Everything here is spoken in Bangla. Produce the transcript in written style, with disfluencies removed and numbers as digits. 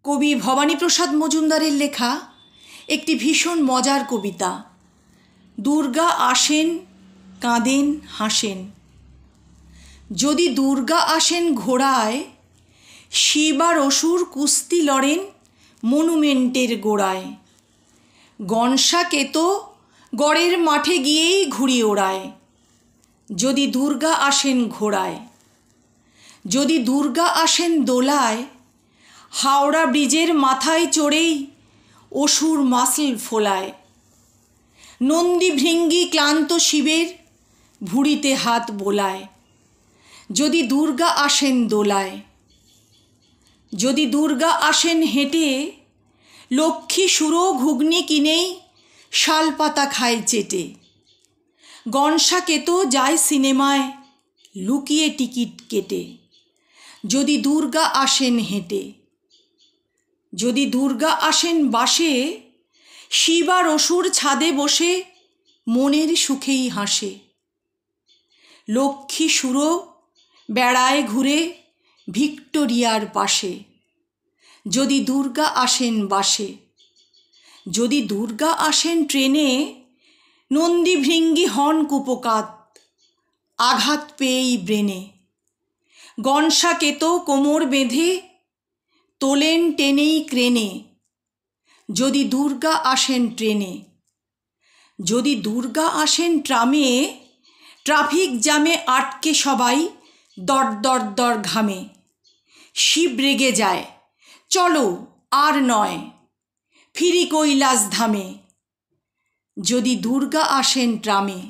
কবি ভবানীপ্রসাদ মজুমদারের লেখা একটি ভীষণ মজার কবিতা। দুর্গা আসেন, কাঁদেন, হাসেন। যদি দুর্গা আসেন ঘোড়ায়, শিব আর অসুর কুস্তি লড়েন মনুমেন্টের গোড়ায়। গনসা কেতো গড়ের মাঠে গিয়েই ঘুড়ি ওড়ায়। যদি দুর্গা আসেন ঘোড়ায়, যদি দুর্গা আসেন দোলায়, হাওড়া ব্রিজের মাথায় চড়েই অসুর মাসল ফোলায়। নন্দী ভৃঙ্গি ক্লান্ত শিবের ভুঁড়িতে হাত বোলায়। যদি দুর্গা আসেন দোলায়, যদি দুর্গা আসেন হেঁটে, লক্ষ্মী সুরো ঘুগনি কিনেই শালপাতা খায় চেটে। গনসা কেতো যায় সিনেমায় লুকিয়ে টিকিট কেটে। যদি দুর্গা আসেন হেঁটে, যদি দুর্গা আসেন বাসে, শিব আর অসুর ছাদে বসে মনের সুখেই হাসে। লক্ষ্মী সুরো বেড়ায় ঘুরে ভিক্টোরিয়ার পাশে। যদি দুর্গা আসেন বাসে, যদি দুর্গা আসেন ট্রেনে, নন্দী ভৃঙ্গি হন কুপোকাত আঘাত পেয়েই ব্রেনে। গনসা কেতো কোমর বেঁধে তোলেন টেনেই ক্রেনে। যদি দুর্গা আসেন ট্রেনে, যদি দুর্গা আসেন ট্রামে, ট্রাফিক জ্যামে আটকে সবাই দর দর দর ঘামে। শিব রেগে যায়, চলো আর নয়, ফিরি কৈলাস ধামে। যদি দুর্গা আসেন ট্রামে।